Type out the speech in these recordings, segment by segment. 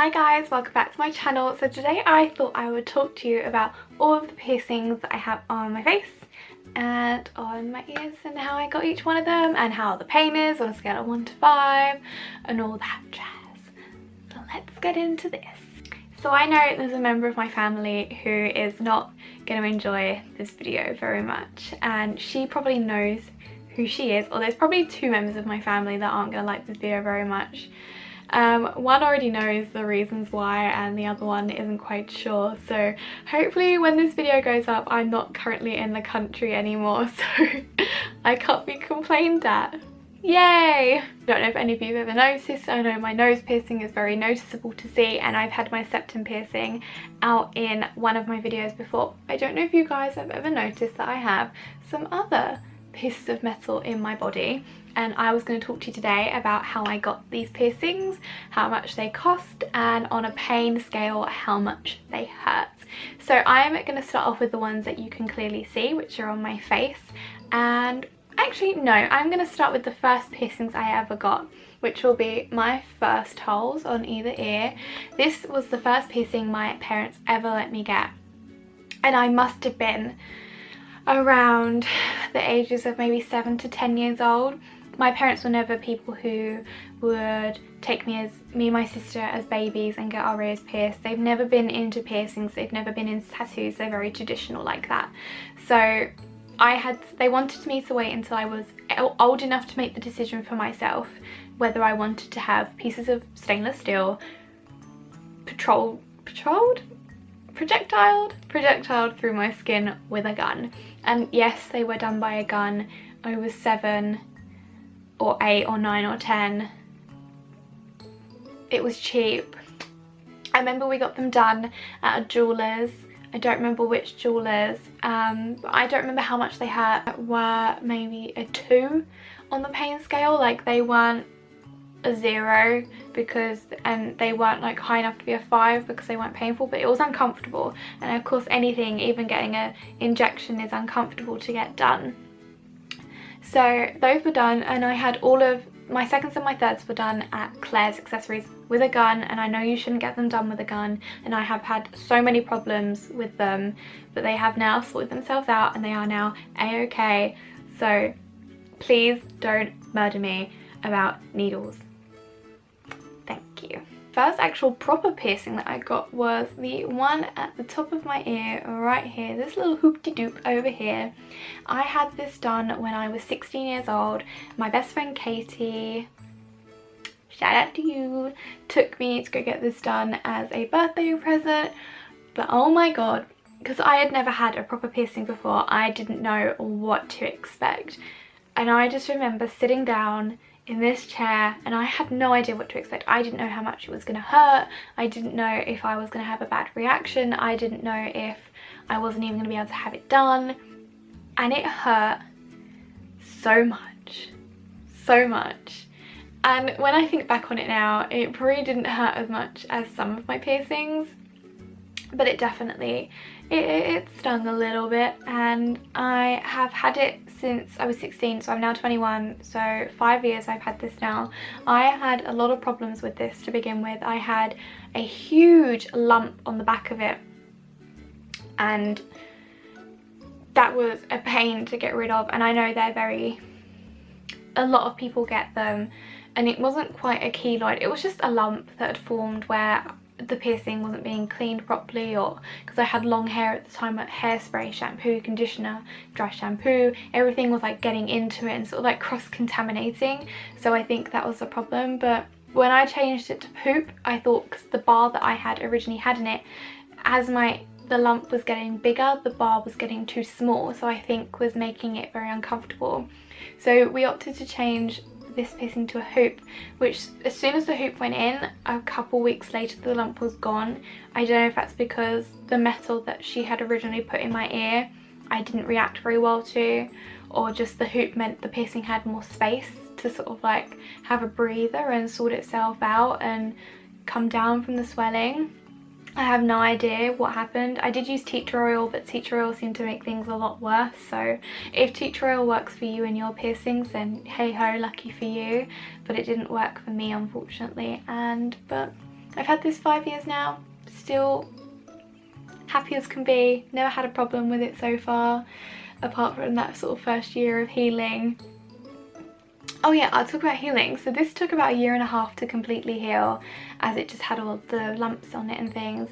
Hi guys, welcome back to my channel. So today I thought I would talk to you about all of the piercings that I have on my face and on my ears and how I got each one of them and how the pain is on a scale of 1 to 5 and all that jazz. So let's get into this. So I know there's a member of my family who is not going to enjoy this video very much, and she probably knows who she is, or there's probably two members of my family that aren't going to like this video very much. One already knows the reasons why and the other one isn't quite sure, so hopefully when this video goes up I'm not currently in the country anymore, so I can't be complained at. Yay! I don't know if any of you have ever noticed, I know my nose piercing is very noticeable to see, and I've had my septum piercing out in one of my videos before. I don't know if you guys have ever noticed that I have some other pieces of metal in my body, and I was going to talk to you today about how I got these piercings, how much they cost, and on a pain scale how much they hurt. So I'm going to start off with the ones that you can clearly see, which are on my face, and actually no, I'm going to start with the first piercings I ever got, which will be my first holes on either ear. This was the first piercing my parents ever let me get, and I must have been around the ages of maybe 7 to 10 years old. My parents were never people who would take me and my sister as babies and get our ears pierced. They've never been into piercings, they've never been into tattoos, they're very traditional like that. So they wanted me to wait until I was old enough to make the decision for myself whether I wanted to have pieces of stainless steel projectiled through my skin with a gun. And yes, they were done by a gun. I was 7 or 8 or 9 or 10. It was cheap. I remember we got them done at a jeweller's. I don't remember which jeweller's. I don't remember how much they hurt. Were maybe a 2 on the pain scale. Like, they weren't a 0 and they weren't like high enough to be a 5 because they weren't painful, but it was uncomfortable. And of course anything, even getting an injection, is uncomfortable to get done. So those were done, and I had all of my seconds and my thirds were done at Claire's Accessories with a gun, and I know you shouldn't get them done with a gun, and I have had so many problems with them, but they have now sorted themselves out and they are now a-okay. So please don't murder me about needles. Thank you. First actual proper piercing that I got was the one at the top of my ear right here, this little hoop-de-doop over here. I had this done when I was 16 years old. My best friend Katie, shout out to you, took me to go get this done as a birthday present, but oh my god, because I had never had a proper piercing before, I didn't know what to expect. And I just remember sitting down in this chair and I had no idea what to expect. I didn't know how much it was going to hurt. I didn't know if I was going to have a bad reaction. I didn't know if I wasn't even going to be able to have it done. And it hurt so much. So much. And when I think back on it now, it probably didn't hurt as much as some of my piercings, but it definitely, it stung a little bit. And I have had it since I was 16, so I'm now 21, so 5 years I've had this now. I had a lot of problems with this to begin with. I had a huge lump on the back of it, and that was a pain to get rid of, and I know a lot of people get them, and it wasn't quite a keloid, it was just a lump that had formed where the piercing wasn't being cleaned properly, or because I had long hair at the time, like hairspray, shampoo, conditioner, dry shampoo, everything was like getting into it and sort of like cross-contaminating, so I think that was the problem. But when I changed it to poop, I thought, because the bar that I had originally had in it, as the lump was getting bigger, the bar was getting too small, so I think was making it very uncomfortable. So we opted to change this piercing to a hoop, which as soon as the hoop went in, a couple weeks later the lump was gone. I don't know if that's because the metal that she had originally put in my ear I didn't react very well to, or just the hoop meant the piercing had more space to sort of like have a breather and sort itself out and come down from the swelling. I have no idea what happened. I did use tea tree oil, but tea tree oil seemed to make things a lot worse. So if tea tree oil works for you and your piercings, then hey ho, lucky for you. But it didn't work for me, unfortunately. But I've had this 5 years now, still happy as can be, never had a problem with it so far, apart from that sort of first year of healing. Oh yeah, I'll talk about healing. So this took about 1.5 years to completely heal, as it just had all the lumps on it and things.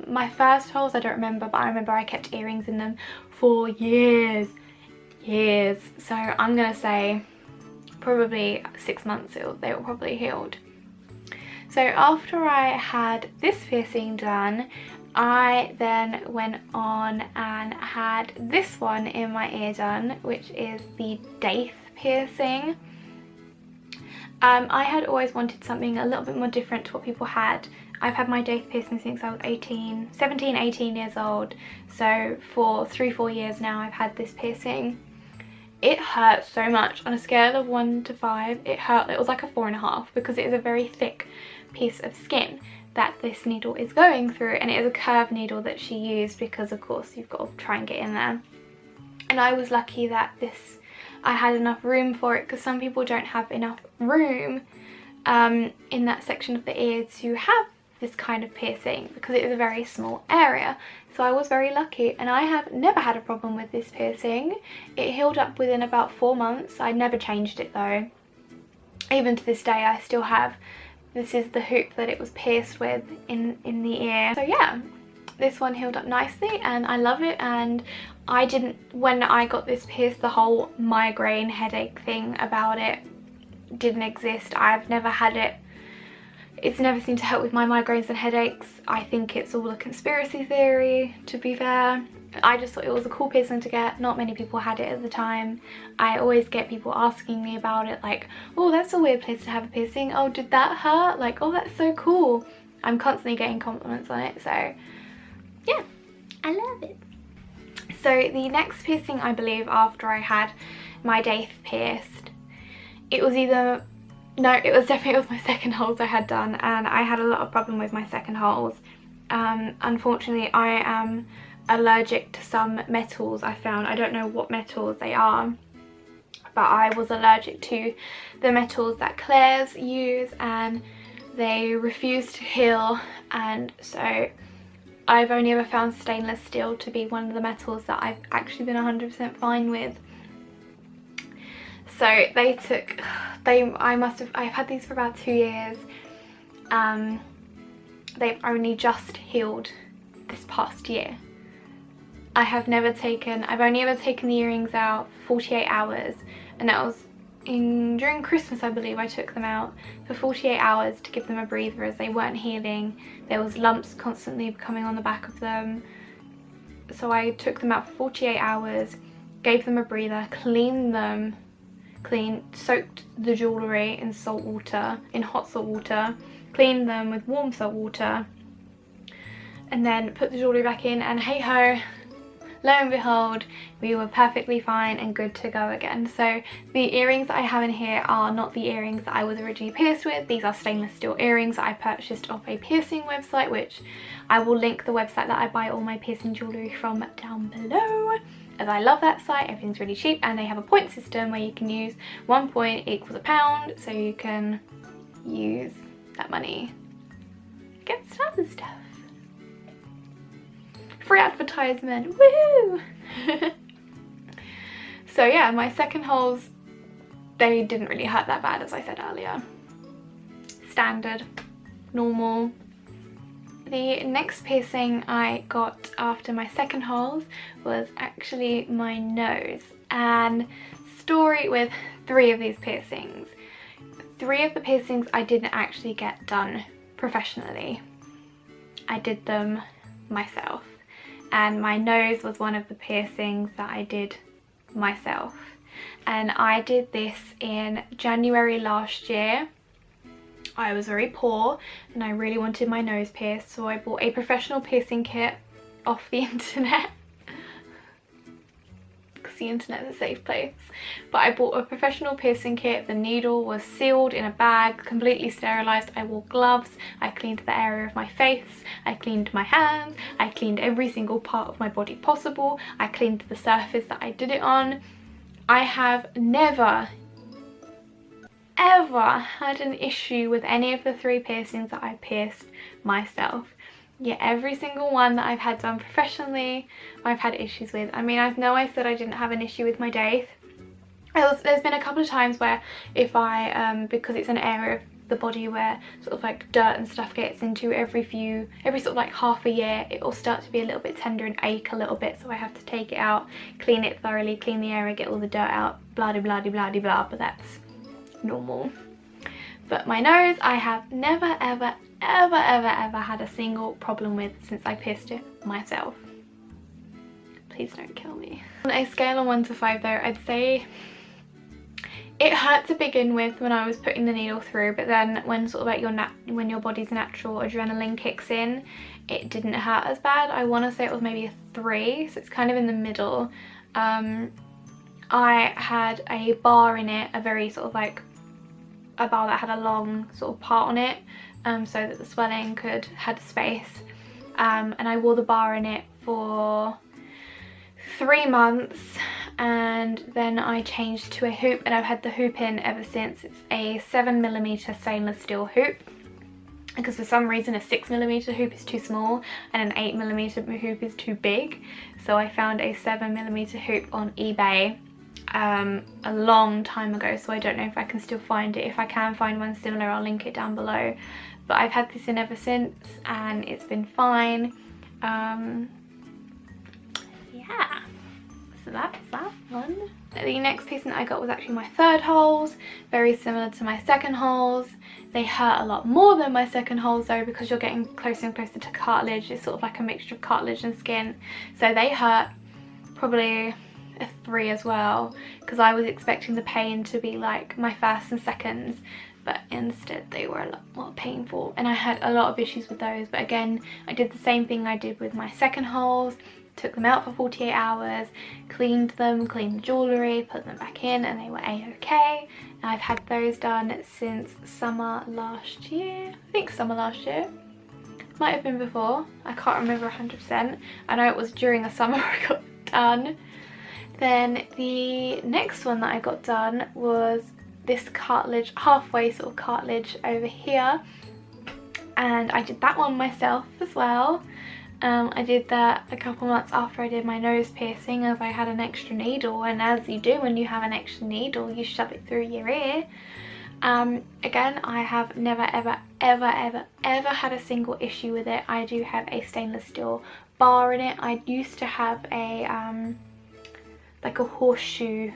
My first holes I don't remember, but I remember I kept earrings in them for years. So I'm gonna say probably 6 months they were probably healed. So after I had this piercing done, I then went on and had this one in my ear done, which is the daith piercing. I had always wanted something a little bit more different to what people had. I've had my daith piercing since I was 17, 18 years old. So for 3-4 years now I've had this piercing. It hurt so much. On a scale of 1 to 5, it hurt. It was like a 4.5 because it is a very thick piece of skin that this needle is going through, and it is a curved needle that she used because of course you've got to try and get in there. And I was lucky that I had enough room for it, because some people don't have enough room in that section of the ear to have this kind of piercing because it is a very small area. So I was very lucky, and I have never had a problem with this piercing. It healed up within about 4 months. I never changed it though. Even to this day I still have, this is the hoop that it was pierced with in the ear. So yeah, this one healed up nicely and I love it. And I didn't, when I got this pierced, the whole migraine headache thing about it didn't exist. I've never had it. It's never seemed to help with my migraines and headaches. I think it's all a conspiracy theory, to be fair. I just thought it was a cool piercing to get. Not many people had it at the time. I always get people asking me about it, like, oh, that's a weird place to have a piercing. Oh, did that hurt? Like, oh, that's so cool. I'm constantly getting compliments on it, so yeah, I love it. So the next piercing, I believe, after I had my daith pierced, it was either, no, it was definitely my second holes I had done, and I had a lot of problem with my second holes. Unfortunately, I am allergic to some metals I found. I don't know what metals they are, but I was allergic to the metals that Claire's use, and they refuse to heal, and so I've only ever found stainless steel to be one of the metals that I've actually been 100% fine with. So I've had these for about 2 years. They've only just healed this past year. I've only ever taken the earrings out for 48 hours, and that was during Christmas, I believe. I took them out for 48 hours to give them a breather as they weren't healing. There was lumps constantly coming on the back of them. So I took them out for 48 hours, gave them a breather, soaked the jewellery in salt water, in hot salt water, cleaned them with warm salt water, and then put the jewellery back in, and hey ho, lo and behold, we were perfectly fine and good to go again. So the earrings that I have in here are not the earrings that I was originally pierced with. These are stainless steel earrings that I purchased off a piercing website, which I will link the website that I buy all my piercing jewellery from down below, as I love that site. Everything's really cheap, and they have a point system where you can use 1 point equals £1, so you can use that money against other stuff. Free advertisement, woohoo! So yeah, my second holes, they didn't really hurt that bad, as I said earlier. Standard, normal. The next piercing I got after my second holes was actually my nose, and story with 3 of these piercings. 3 of the piercings I didn't actually get done professionally. I did them myself. And my nose was one of the piercings that I did myself. And I did this in January last year. I was very poor and I really wanted my nose pierced, so I bought a professional piercing kit off the internet. Because the internet's a safe place. But I bought a professional piercing kit. The needle was sealed in a bag, completely sterilised. I wore gloves. I cleaned the area of my face. I cleaned my hands. I cleaned every single part of my body possible. I cleaned the surface that I did it on. I have never, ever had an issue with any of the 3 piercings that I pierced myself. Yeah, every single one that I've had done professionally, I've had issues with. I mean, I know I said I didn't have an issue with my daith. There's been a couple of times where if I, because it's an area of the body where sort of like dirt and stuff gets into every sort of like half a year, it will start to be a little bit tender and ache a little bit, so I have to take it out, clean it thoroughly, clean the area, get all the dirt out, blah de blah de blah de blah, but that's normal. But my nose, I have never ever had a single problem with since I pierced it myself. Please don't kill me. On a scale of 1 to 5 though, I'd say it hurt to begin with when I was putting the needle through, but then when sort of like when your body's natural adrenaline kicks in, it didn't hurt as bad. I want to say it was maybe a 3, so it's kind of in the middle. I had a bar in it, a very sort of like a bar that had a long sort of part on it, so that the swelling had space, and I wore the bar in it for 3 months, and then I changed to a hoop, and I've had the hoop in ever since. It's a 7mm stainless steel hoop, because for some reason a 6mm hoop is too small and an 8mm hoop is too big, so I found a 7mm hoop on eBay a long time ago, so I don't know if I can still find it. If I can find one similar, I'll link it down below. But I've had this in ever since and it's been fine. Yeah, so that's that one. The next piercing that I got was actually my 3rd holes, very similar to my 2nd holes. They hurt a lot more than my 2nd holes though, because you're getting closer and closer to cartilage. It's sort of like a mixture of cartilage and skin, so they hurt probably a 3 as well, because I was expecting the pain to be like my 1st and 2nds, but instead they were a lot more painful, and I had a lot of issues with those. But again, I did the same thing I did with my 2nd holes, took them out for 48 hours, cleaned them, cleaned the jewellery, put them back in, and they were a-okay. I've had those done since summer last year. I think summer last year. Might have been before, I can't remember 100%. I know it was during the summer I got done. Then the next one that I got done was this cartilage, halfway sort of cartilage over here, and I did that one myself as well. I did that a couple months after I did my nose piercing, as I had an extra needle, and as you do when you have an extra needle, you shove it through your ear. Again, I have never ever had a single issue with it. I do have a stainless steel bar in it. I used to have a like a horseshoe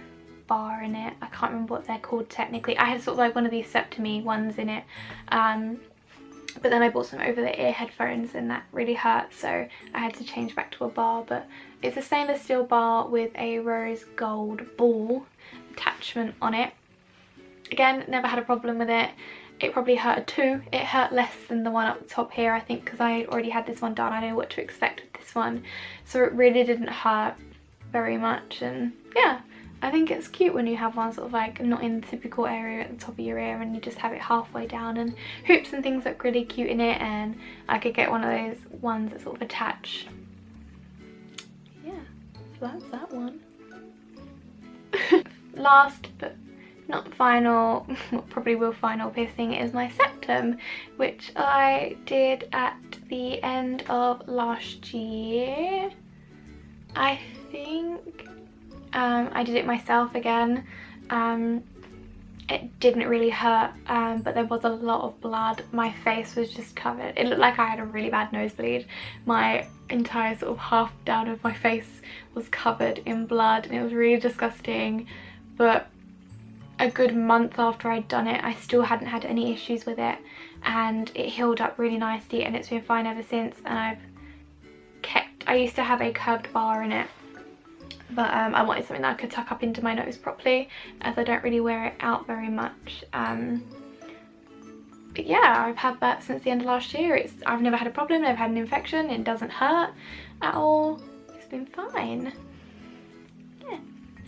bar in it. I can't remember what they're called technically. I had sort of like one of these septomy ones in it, but then I bought some over the ear headphones and that really hurt, so I had to change back to a bar. But it's a stainless steel bar with a rose gold ball attachment on it. Again, never had a problem with it. It probably hurt a 2. It hurt less than the one up the top here, I think, because I already had this one done. I know what to expect with this one, so it really didn't hurt very much. And yeah, I think it's cute when you have one sort of like not in the typical area at the top of your ear, and you just have it halfway down, and hoops and things look really cute in it. And I could get one of those ones that sort of attach. Yeah, so that's that one. Last but not final, probably will final piercing is my septum, which I did at the end of last year, I think. I did it myself again. It didn't really hurt, but there was a lot of blood. My face was just covered. It looked like I had a really bad nosebleed. My entire sort of half down of my face was covered in blood, and it was really disgusting. But a good month after I'd done it, I still hadn't had any issues with it, and it healed up really nicely, and it's been fine ever since. And I used to have a curved bar in it, but I wanted something that I could tuck up into my nose properly, as I don't really wear it out very much. But yeah, I've had that since the end of last year. I've never had a problem, never had an infection, it doesn't hurt at all, it's been fine. Yeah.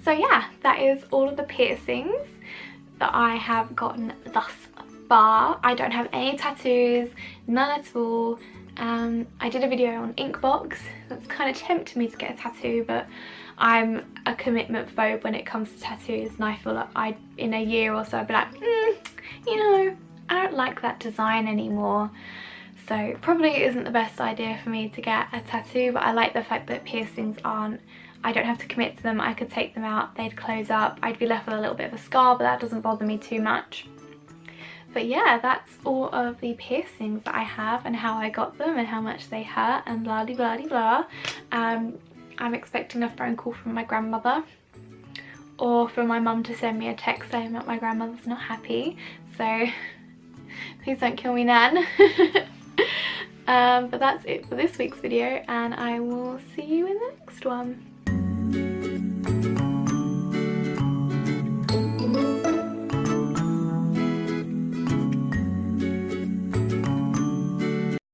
So yeah, that is all of the piercings that I have gotten thus far. I don't have any tattoos, none at all. I did a video on Inkbox that's kind of tempted me to get a tattoo, but I'm a commitment phobe when it comes to tattoos, and I feel like in a year or so I'd be like, you know, I don't like that design anymore. So it probably isn't the best idea for me to get a tattoo, but I like the fact that piercings aren't, I don't have to commit to them. I could take them out, they'd close up, I'd be left with a little bit of a scar, but that doesn't bother me too much. But yeah, that's all of the piercings that I have and how I got them and how much they hurt and blah de blah de blah. I'm expecting a phone call from my grandmother or for my mum to send me a text saying that my grandmother's not happy. So please don't kill me, Nan. But that's it for this week's video, and I will see you in the next one.